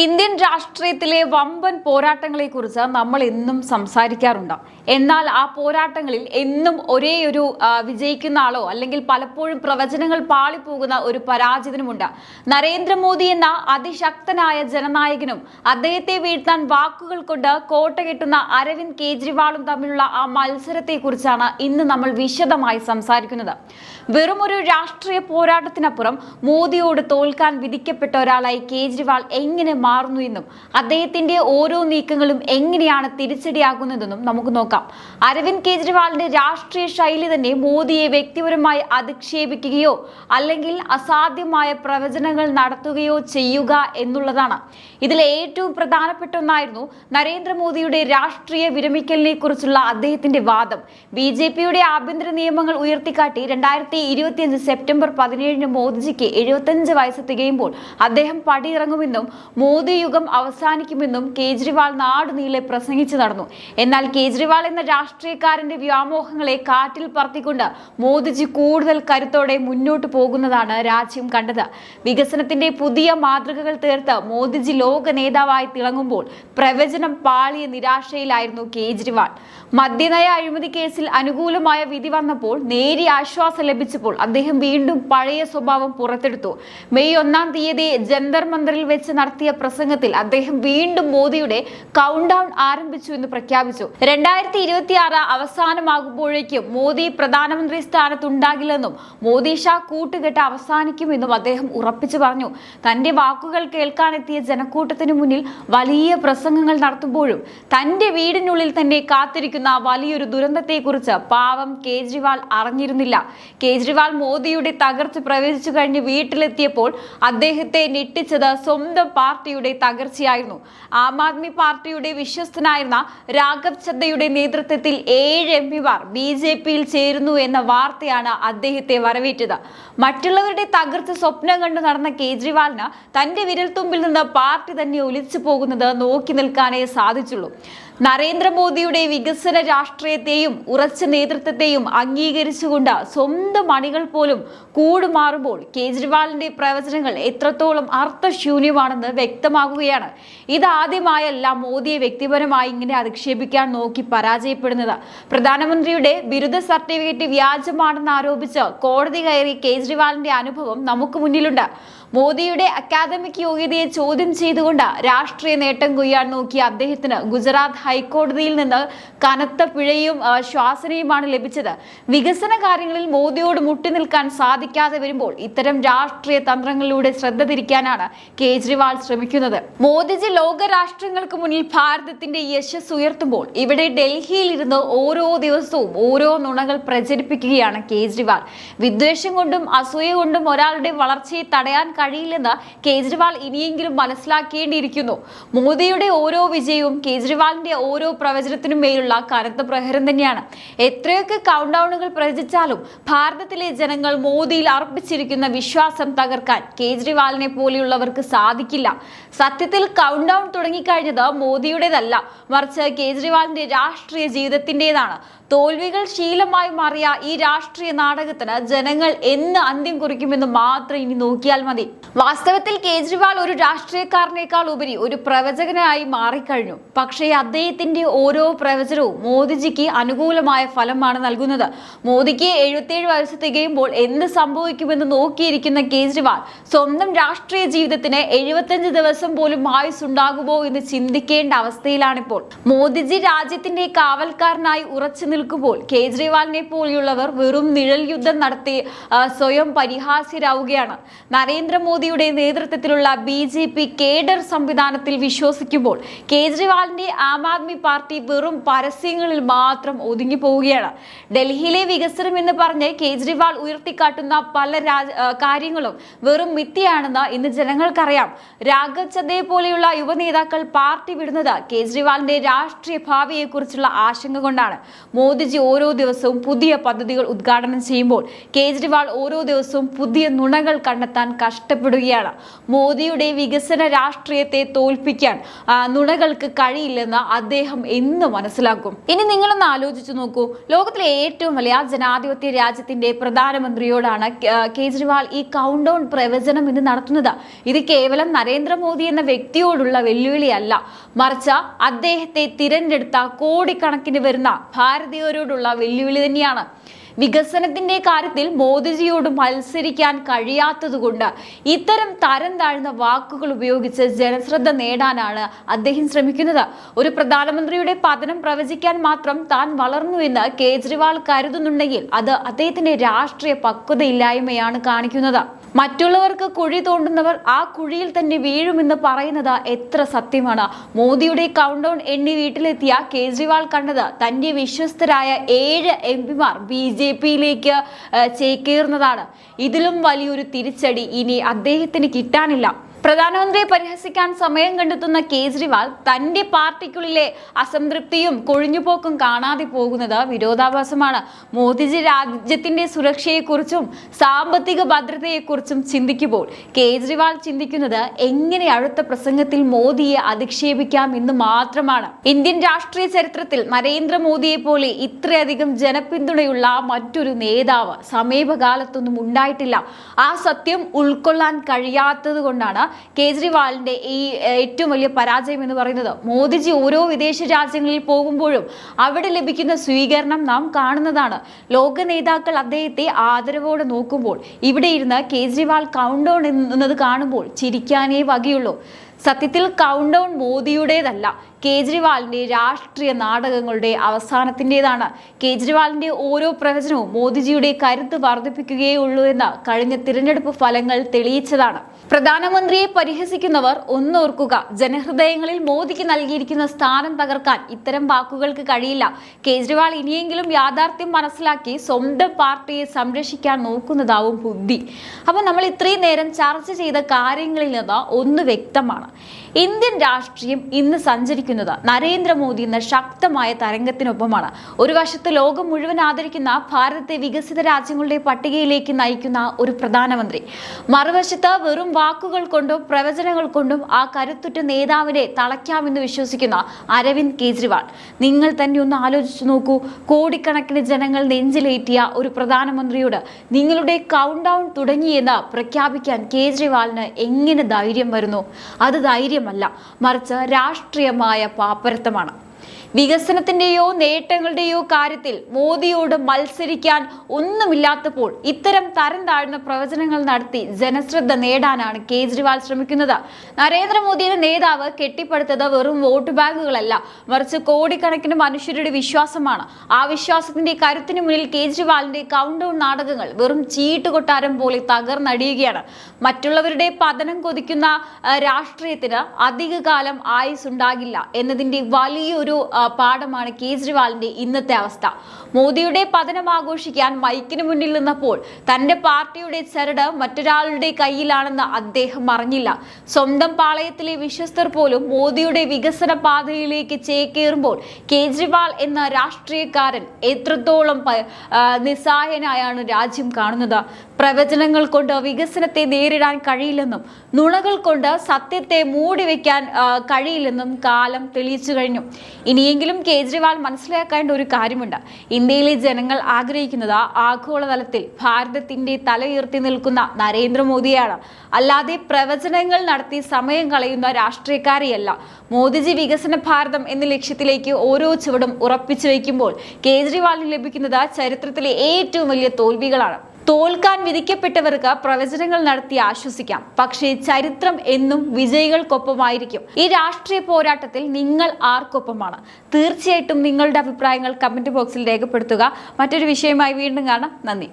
Indian രാഷ്ട്രീയത്തിലെ വമ്പൻ പോരാട്ടങ്ങളെക്കുറിച്ച് നമ്മൾ എന്നും സംസാരിക്കാറുണ്ട്. എന്നാൽ ആ പോരാട്ടങ്ങളിൽ എന്നും ഒരേയൊരു വിജയിക്കുന്ന ആളോ അല്ലെങ്കിൽ പലപ്പോഴും പ്രവചനങ്ങൾ പാളിപ്പോകുന്ന ഒരു പരാജിതനുമുണ്ട്. നരേന്ദ്രമോദി എന്ന അതിശക്തനായ ജനനായകനും അദ്ദേഹത്തെ വീഴ്ത്താൻ വാക്കുകൾ കൊണ്ട് കോട്ടകെട്ടുന്ന അരവിന്ദ് കെജ്രിവാളും തമ്മിലുള്ള ആ മത്സരത്തെക്കുറിച്ചാണ് ഇന്ന് നമ്മൾ വിശദമായി സംസാരിക്കുന്നത്. വെറുമൊരു രാഷ്ട്രീയ പോരാട്ടത്തിനപ്പുറം മോദിയോട് തോൽക്കാൻ വിധിക്കപ്പെട്ട ഒരാളായി കേജ്രിവാൾ എങ്ങനെ മാറുന്നു എന്നും അദ്ദേഹത്തിന്റെ ഓരോ നീക്കങ്ങളും എങ്ങനെയാണ് തിരിച്ചടിയാകുന്നതെന്നും നമുക്ക് നോക്കാം. അരവിന്ദ് കെജ്രിവാളിന്റെ രാഷ്ട്രീയ ശൈലി തന്നെ മോദിയെ വ്യക്തിപരമായി അധിക്ഷേപിക്കുകയോ അല്ലെങ്കിൽ അസാധ്യമായ പ്രവചനങ്ങൾ നടത്തുകയോ ചെയ്യുക എന്നുള്ളതാണ്. ഇതിലെ ഏറ്റവും പ്രധാനപ്പെട്ട ഒന്നായിരുന്നു നരേന്ദ്രമോദിയുടെ രാഷ്ട്രീയ വിരമിക്കലിനെ കുറിച്ചുള്ള അദ്ദേഹത്തിന്റെ വാദം. BJP-യുടെ ആഭ്യന്തര നിയമങ്ങൾ ഉയർത്തിക്കാട്ടി 2025 സെപ്റ്റംബർ 17 മോദിജിക്ക് 75 വയസ്സ് തികയുമ്പോൾ അദ്ദേഹം പടിയിറങ്ങുമെന്നും മോദി യുഗം അവസാനിക്കുമെന്നും കേജ്രിവാൾ നാടുനീളെ പ്രസംഗിച്ചു നടന്നു. എന്നാൽ കേജ്രിവാൾ എന്ന രാഷ്ട്രീയക്കാരന്റെ വ്യാമോഹങ്ങളെ കാറ്റിൽ പറത്തിക്കൊണ്ട് മോദിജി കൂടുതൽ കരുത്തോടെ മുന്നോട്ട് പോകുന്നതാണ് രാജ്യം കണ്ടത്. വികസനത്തിന്റെ പുതിയ മാതൃകകൾ തീർത്ത് മോദിജി ലോക നേതാവായി തിളങ്ങുമ്പോൾ പ്രവചനം പാളിയ നിരാശയിലായിരുന്നു കേജ്രിവാൾ. മദ്യനയ അഴിമതി കേസിൽ അനുകൂലമായ വിധി വന്നപ്പോൾ നേരിയ ആശ്വാസം ലഭിച്ചപ്പോൾ അദ്ദേഹം വീണ്ടും പഴയ സ്വഭാവം പുറത്തെടുത്തു. മെയ് 1-ാം തീയതി ജന്തർ മന്ദറിൽ വെച്ച് നടത്തിയ പ്രസംഗത്തിൽ അദ്ദേഹം വീണ്ടും മോദിയുടെ കൗണ്ട് ഡൗൺ ആരംഭിച്ചു എന്ന് പ്രഖ്യാപിച്ചു. 2026 അവസാനമാകുമ്പോഴേക്കും മോദി പ്രധാനമന്ത്രി സ്ഥാനത്തുണ്ടാകില്ലെന്നും മോദി ഷാ കൂട്ടുകെട്ട് അവസാനിക്കുമെന്നും അദ്ദേഹം ഉറപ്പിച്ചു പറഞ്ഞു. തന്റെ വാക്കുകൾ കേൾക്കാനെത്തിയ ജനക്കൂട്ടത്തിനു മുന്നിൽ വലിയ പ്രസംഗങ്ങൾ നടത്തുമ്പോഴും തന്റെ വീടിനുള്ളിൽ തന്നെ കാത്തിരിക്കുന്ന വലിയൊരു ദുരന്തത്തെക്കുറിച്ച് പാവം കേജ്രിവാൾ അറിഞ്ഞിരുന്നില്ല. കേജ്രിവാൾ മോദിയുടെ തകർച്ച പ്രവചിച്ചു കഴിഞ്ഞ് വീട്ടിലെത്തിയപ്പോൾ അദ്ദേഹത്തെ ഞെട്ടിച്ചത് സ്വന്തം പാർട്ടിയുടെ തകർച്ചയായിരുന്നു. ആം ആദ്മി പാർട്ടിയുടെ വിശ്വസ്തനായിരുന്ന രാഘവ് ചദ്ദയുടെ നേതൃത്വത്തിൽ 7 MP-മാർ BJP-യിൽ ചേരുന്നു എന്ന വാർത്തയാണ് അദ്ദേഹത്തെ വരവേറ്റത്. മറ്റുള്ളവരുടെ തകർച്ച സ്വപ്നം കണ്ടു നടന്ന കേജ്രിവാളിന് തന്റെ വിരൽത്തുമ്പിൽ നിന്ന് പാർട്ടി തന്നെ ഒലിച്ചു പോകുന്നത് നോക്കി നിൽക്കാനേ സാധിച്ചുള്ളൂ. നരേന്ദ്രമോദിയുടെ വികസന രാഷ്ട്രീയത്തെയും ഉറച്ച നേതൃത്വത്തെയും അംഗീകരിച്ചുകൊണ്ട് സ്വന്തം അണികൾ പോലും കൂടുമാറുമ്പോൾ കേജ്രിവാളിന്റെ പ്രവചനങ്ങൾ എത്രത്തോളം അർത്ഥശൂന്യമാണെന്ന് വ്യക്തമാകുകയാണ്. ഇതാദ്യമായല്ല മോദിയെ വ്യക്തിപരമായി ഇങ്ങനെ അധിക്ഷേപിക്കാൻ നോക്കി പരാജയപ്പെടുന്നത്. പ്രധാനമന്ത്രിയുടെ ബിരുദ സർട്ടിഫിക്കറ്റ് വ്യാജമാണെന്ന് ആരോപിച്ച് കോടതി കയറി കേജ്രിവാളിന്റെ അനുഭവം നമുക്ക് മുന്നിലുണ്ട്. മോദിയുടെ അക്കാദമിക് യോഗ്യതയെ ചോദ്യം ചെയ്തുകൊണ്ട് രാഷ്ട്രീയ നേട്ടം കൊയ്യാൻ നോക്കിയ അദ്ദേഹത്തിന് ഗുജറാത്ത് ഹൈക്കോടതിയിൽ നിന്ന് കനത്ത പിഴയും ശ്വാസനയുമാണ് ലഭിച്ചത്. വികസന കാര്യങ്ങളിൽ മോദിയോട് മുട്ടിനിൽക്കാൻ സാധിക്കാതെ വരുമ്പോൾ ഇത്തരം രാഷ്ട്രീയ തന്ത്രങ്ങളിലൂടെ ശ്രദ്ധ തിരിക്കാനാണ് കേജ്രിവാൾ ശ്രമിക്കുന്നത്. മോദിജി ലോക രാഷ്ട്രങ്ങൾക്ക് മുന്നിൽ ഭാരതത്തിന്റെ യശസ് ഉയർത്തുമ്പോൾ ഇവിടെ ഡൽഹിയിൽ ഇരുന്ന് ഓരോ ദിവസവും ഓരോ നുണകൾ പ്രചരിപ്പിക്കുകയാണ് കേജ്രിവാൾ. വിദ്വേഷം കൊണ്ടും അസൂയ കൊണ്ടും ഒരാളുടെ വളർച്ചയെ തടയാൻ കഴിയില്ലെന്ന് കേജ്രിവാൾ ഇനിയെങ്കിലും മനസ്സിലാക്കേണ്ടിയിരിക്കുന്നു. മോദിയുടെ ഓരോ വിജയവും കേജ്രിവാളിന്റെ ഓരോ പ്രവചനത്തിനും മേലുള്ള കനത്ത പ്രഹരം തന്നെയാണ്. എത്രയൊക്കെ കൗണ്ട് ഡൗണുകൾ പ്രവചിച്ചാലും ഭാരതത്തിലെ ജനങ്ങൾ മോദിയിൽ അർപ്പിച്ചിരിക്കുന്ന വിശ്വാസം തകർക്കാൻ കേജ്രിവാളിനെ പോലെയുള്ളവർക്ക് സാധിക്കില്ല. സത്യത്തിൽ കൗണ്ട് ഡൗൺ തുടങ്ങിക്കഴിഞ്ഞത് മോദിയുടേതല്ല, മറിച്ച് കേജ്രിവാളിന്റെ രാഷ്ട്രീയ ജീവിതത്തിൻ്റെതാണ്. തോൽവികൾ ശീലമായി മാറിയ ഈ രാഷ്ട്രീയ നാടകത്തിന് ജനങ്ങൾ എന്ന് അന്ത്യം കുറിക്കുമെന്ന് മാത്രം ഇനി നോക്കിയാൽ മതി. വാസ്തവത്തിൽ കേജ്രിവാൾ ഒരു രാഷ്ട്രീയക്കാരനേക്കാൾ ഉപരി ഒരു പ്രവചകനായി മാറിക്കഴിഞ്ഞു. പക്ഷേ അദ്ദേഹത്തിന്റെ ഓരോ പ്രവചനവും മോദിജിക്ക് അനുകൂലമായ ഫലമാണ് നൽകുന്നത്. മോദിക്ക് 77 വയസ്സ് തികയുമ്പോൾ എന്ത് സംഭവിക്കുമെന്ന് നോക്കിയിരിക്കുന്ന കേജ്രിവാൾ സ്വന്തം രാഷ്ട്രീയ ജീവിതത്തിന് 75 ദിവസം പോലും ആയുസ് ഉണ്ടാകുമോ എന്ന് ചിന്തിക്കേണ്ട അവസ്ഥയിലാണിപ്പോൾ. മോദിജി രാജ്യത്തിന്റെ കാവൽക്കാരനായി ഉറച്ചു നിൽക്കുമ്പോൾ കേജ്രിവാളിനെ പോലെയുള്ളവർ വെറും നിഴൽ യുദ്ധം നടത്തി സ്വയം പരിഹാസ്യരാവുകയാണ്. നരേന്ദ്രമോദിയുടെ നേതൃത്വത്തിലുള്ള BJP കേഡർ സംവിധാനത്തിൽ വിശ്വസിക്കുമ്പോൾ കേജ്രിവാളിന്റെ ആം ആദ്മി പാർട്ടി വെറും പരസ്യങ്ങളിൽ മാത്രം ഒതുങ്ങി പോവുകയാണ്. ഡൽഹിയിലെ വികസനം എന്ന് പറഞ്ഞ് കേജ്രിവാൾ ഉയർത്തിക്കാട്ടുന്ന പല കാര്യങ്ങളും വെറും മിഥ്യയാണെന്ന് ഇന്ന് ജനങ്ങൾക്കറിയാം. രാഘവ് ചദ്ദയെ പോലെയുള്ള യുവ നേതാക്കൾ പാർട്ടി വിടുന്നത് കേജ്രിവാളിന്റെ രാഷ്ട്രീയ ഭാവിയെക്കുറിച്ചുള്ള ആശങ്ക കൊണ്ടാണ്. മോദിജി ഓരോ ദിവസവും പുതിയ പദ്ധതികൾ ഉദ്ഘാടനം ചെയ്യുമ്പോൾ കേജ്രിവാൾ ഓരോ ദിവസവും പുതിയ നുണകൾ കണ്ടെത്താൻ നഷ്ടപ്പെടുകയാണ്. മോദിയുടെ വികസന രാഷ്ട്രീയത്തെ തോൽപ്പിക്കാൻ നുണകൾക്ക് കഴിയില്ലെന്ന് അദ്ദേഹം എന്ന് മനസ്സിലാക്കും. ഇനി നിങ്ങളൊന്ന് ആലോചിച്ചു നോക്കൂ, ലോകത്തിലെ ഏറ്റവും വലിയ ജനാധിപത്യ രാജ്യത്തിന്റെ പ്രധാനമന്ത്രിയോടാണ് കേജ്രിവാൾ ഈ കൗണ്ട് ഡൗൺ പ്രവചനം ഇന്ന് നടത്തുന്നത്. ഇത് കേവലം നരേന്ദ്രമോദി എന്ന വ്യക്തിയോടുള്ള വെല്ലുവിളിയല്ല, മറിച്ച് അദ്ദേഹത്തെ തിരഞ്ഞെടുത്ത കോടിക്കണക്കിന് വരുന്ന ഭാരതീയരോടുള്ള വെല്ലുവിളി തന്നെയാണ്. വികസനത്തിന്റെ കാര്യത്തിൽ മോദിജിയോട് മത്സരിക്കാൻ കഴിയാത്തതുകൊണ്ട് ഇത്തരം തരം താഴ്ന്ന വാക്കുകൾ ഉപയോഗിച്ച് ജനശ്രദ്ധ നേടാനാണ് അദ്ദേഹം ശ്രമിക്കുന്നത്. ഒരു പ്രധാനമന്ത്രിയുടെ പതനം പ്രവചിക്കാൻ മാത്രം താൻ വളർന്നു എന്ന് കേജ്രിവാൾ കരുതുന്നുണ്ടെങ്കിൽ അത് അദ്ദേഹത്തിന്റെ രാഷ്ട്രീയ പക്വതയില്ലായ്മയാണ് കാണിക്കുന്നത്. മറ്റുള്ളവർക്ക് കുഴി തോണ്ടുന്നവർ ആ കുഴിയിൽ തന്നെ വീഴുമെന്ന് പറയുന്നത് എത്ര സത്യമാണ്. മോദിയുടെ കൗണ്ട് ഡൗൺ എണ്ണി വീട്ടിലെത്തിയ കേജ്രിവാൾ കണ്ടത് തന്റെ വിശ്വസ്തരായ 7 MP-മാർ BJP-യിലേക്ക് ചേക്കേറുന്നതാണ്. ഇതിലും വലിയൊരു തിരിച്ചടി ഇനി അദ്ദേഹത്തിന് കിട്ടാനില്ല. പ്രധാനമന്ത്രിയെ പരിഹസിക്കാൻ സമയം കണ്ടെത്തുന്ന കേജ്രിവാൾ തന്റെ പാർട്ടിക്കുള്ളിലെ അസംതൃപ്തിയും കൊഴിഞ്ഞുപോക്കും കാണാതെ പോകുന്നത് വിരോധാഭാസമാണ്. മോദിജി രാജ്യത്തിന്റെ സുരക്ഷയെക്കുറിച്ചും സാമ്പത്തിക ഭദ്രതയെക്കുറിച്ചും ചിന്തിക്കുമ്പോൾ കേജ്രിവാൾ ചിന്തിക്കുന്നത് എങ്ങനെ അടുത്ത പ്രസംഗത്തിൽ മോദിയെ അധിക്ഷേപിക്കാം എന്ന് മാത്രമാണ്. ഇന്ത്യൻ രാഷ്ട്രീയ ചരിത്രത്തിൽ നരേന്ദ്രമോദിയെ പോലെ ഇത്രയധികം ജനപിന്തുണയുള്ള മറ്റൊരു നേതാവ് സമീപകാലത്തൊന്നും ഉണ്ടായിട്ടില്ല. ആ സത്യം ഉൾക്കൊള്ളാൻ കഴിയാത്തത് കൊണ്ടാണ് കേജ്രിവാളിന്റെ ഈ ഏറ്റവും വലിയ പരാജയം എന്ന് പറയുന്നത്. മോദിജി ഓരോ വിദേശ രാജ്യങ്ങളിൽ പോകുമ്പോഴും അവിടെ ലഭിക്കുന്ന സ്വീകരണം നാം കാണുന്നതാണ്. ലോക നേതാക്കൾ അദ്ദേഹത്തെ ആദരവോടെ നോക്കുമ്പോൾ ഇവിടെ ഇരുന്ന് കേജ്രിവാൾ കൗണ്ട് ഡൗൺ എന്നത് കാണുമ്പോൾ ചിരിക്കാനേ വകയുള്ളൂ. സത്യത്തിൽ കൗണ്ട് ഡൗൺ മോദിയുടേതല്ല, കേജ്രിവാളിന്റെ രാഷ്ട്രീയ നാടകങ്ങളുടെ അവസാനത്തിൻ്റെതാണ്. കേജ്രിവാളിന്റെ ഓരോ പ്രവചനവും മോദിജിയുടെ കരുത്ത് വർദ്ധിപ്പിക്കുകയേ ഉള്ളൂ എന്ന് കഴിഞ്ഞ തിരഞ്ഞെടുപ്പ് ഫലങ്ങൾ തെളിയിച്ചതാണ്. പ്രധാനമന്ത്രിയെ പരിഹസിക്കുന്നവർ ഒന്നോർക്കുക, ജനഹൃദയങ്ങളിൽ മോദിക്ക് നൽകിയിരിക്കുന്ന സ്ഥാനം തകർക്കാൻ ഇത്തരം വാക്കുകൾക്ക് കഴിയില്ല. കേജ്രിവാൾ ഇനിയെങ്കിലും യാഥാർത്ഥ്യം മനസ്സിലാക്കി സ്വന്തം പാർട്ടിയെ സംരക്ഷിക്കാൻ നോക്കുന്നതാവും ബുദ്ധി. അപ്പം നമ്മൾ ഇത്രയും നേരം ചർച്ച ചെയ്ത കാര്യങ്ങളിൽ നിന്ന് ഒന്ന് വ്യക്തമാണ്, ഇന്ത്യൻ രാഷ്ട്രീയം ഇന്ന് സഞ്ചരിക്കുന്നത് നരേന്ദ്രമോദി എന്ന ശക്തമായ തരംഗത്തിനൊപ്പമാണ്. ഒരു വശത്ത് ലോകം മുഴുവൻ ആദരിക്കുന്ന ഭാരതത്തെ വികസിത രാജ്യങ്ങളുടെ പട്ടികയിലേക്ക് നയിക്കുന്ന ഒരു പ്രധാനമന്ത്രി, മറുവശത്ത് വെറും വാക്കുകൾ കൊണ്ടും പ്രവചനങ്ങൾ കൊണ്ടും ആ കരുത്തുറ്റ നേതാവിനെ തളയ്ക്കാമെന്ന് വിശ്വസിക്കുന്ന അരവിന്ദ് കേജ്രിവാൾ. നിങ്ങൾ തന്നെ ഒന്ന് ആലോചിച്ചു നോക്കൂ, കോടിക്കണക്കിന് ജനങ്ങൾ നെഞ്ചിലേറ്റിയ ഒരു പ്രധാനമന്ത്രിയോട് നിങ്ങളുടെ കൗണ്ട് ഡൗൺ തുടങ്ങിയെന്ന് പ്രഖ്യാപിക്കാൻ കേജ്രിവാളിന് എങ്ങനെ ധൈര്യം വരുന്നു? അത് ധൈര്യമല്ല, മറിച്ച് രാഷ്ട്രീയമായ പാപ്പരത്തമാണ്. വികസനത്തിന്റെയോ നേട്ടങ്ങളുടെയോ കാര്യത്തിൽ മോദിയോട് മത്സരിക്കാൻ ഒന്നുമില്ലാത്തപ്പോൾ ഇത്തരം തരം താഴ്ന്ന പ്രവചനങ്ങൾ നടത്തി ജനശ്രദ്ധ നേടാനാണ് കേജ്രിവാൾ ശ്രമിക്കുന്നത്. നരേന്ദ്രമോദി എന്ന നേതാവ് കെട്ടിപ്പടുത്തത് വെറും വോട്ട് ബാങ്കുകളല്ല, മറിച്ച് കോടിക്കണക്കിന് മനുഷ്യരുടെ വിശ്വാസമാണ്. ആ വിശ്വാസത്തിന്റെ കരുത്തിന് മുന്നിൽ കേജ്രിവാളിന്റെ കൗണ്ട് ഡൗൺ നാടകങ്ങൾ വെറും ചീട്ടുകൊട്ടാരം പോലെ തകർന്നടിയുകയാണ്. മറ്റുള്ളവരുടെ പതനം കൊതിക്കുന്ന രാഷ്ട്രീയത്തിന് അധികകാലം ആയുസ് ഉണ്ടാകില്ല എന്നതിന്റെ വലിയൊരു പാഠമാണ് കേജ്രിവാളിന്റെ ഇന്നത്തെ അവസ്ഥ. മോദിയുടെ പതനം ആഘോഷിക്കാൻ മൈക്കിന് മുന്നിൽ നിന്നപ്പോൾ തന്റെ പാർട്ടിയുടെ ചരട് മറ്റൊരാളുടെ കയ്യിലാണെന്ന് അദ്ദേഹം അറിഞ്ഞില്ല. സ്വന്തം പാളയത്തിലെ വിശ്വസ്തർ പോലും മോദിയുടെ വികസന പാതയിലേക്ക് ചേക്കേറുമ്പോൾ കേജ്രിവാൾ എന്ന രാഷ്ട്രീയക്കാരൻ എത്രത്തോളം നിസ്സഹായനായാണ് രാജ്യം കാണുന്നത്. പ്രവചനങ്ങൾ കൊണ്ട് വികസനത്തെ നേരിടാൻ കഴിയില്ലെന്നും നുണകൾ കൊണ്ട് സത്യത്തെ മൂടിവെക്കാൻ കഴിയില്ലെന്നും കാലം തെളിയിച്ചു കഴിഞ്ഞു. ഇനിയെങ്കിലും കേജ്രിവാൾ മനസ്സിലാക്കേണ്ട ഒരു കാര്യമുണ്ട്, ഇന്ത്യയിലെ ജനങ്ങൾ ആഗ്രഹിക്കുന്നത് ആഗോളതലത്തിൽ ഭാരതത്തിന്റെ തല ഉയർത്തി നിൽക്കുന്ന നരേന്ദ്രമോദിയാണ്, അല്ലാതെ പ്രവചനങ്ങൾ നടത്തി സമയം കളയുന്ന രാഷ്ട്രീയക്കാരെയല്ല. മോദിജി വികസന ഭാരതം എന്ന ലക്ഷ്യത്തിലേക്ക് ഓരോ ചുവടും ഉറപ്പിച്ചു വയ്ക്കുമ്പോൾ കേജ്രിവാളിന് ലഭിക്കുന്നത് ചരിത്രത്തിലെ ഏറ്റവും വലിയ തോൽവികളാണ്. തോൽക്കാൻ വിധിക്കപ്പെട്ടവർക്ക് പ്രവചനങ്ങൾ നടത്തി ആശ്വസിക്കാം, പക്ഷേ ചരിത്രം എന്നും വിജയികൾക്കൊപ്പമായിരിക്കും. ഈ രാഷ്ട്രീയ പോരാട്ടത്തിൽ നിങ്ങൾ ആർക്കൊപ്പമാണ്? തീർച്ചയായിട്ടും നിങ്ങളുടെ അഭിപ്രായങ്ങൾ കമന്റ് ബോക്സിൽ രേഖപ്പെടുത്തുക. മറ്റൊരു വിഷയമായി വീണ്ടും കാണാം. നന്ദി.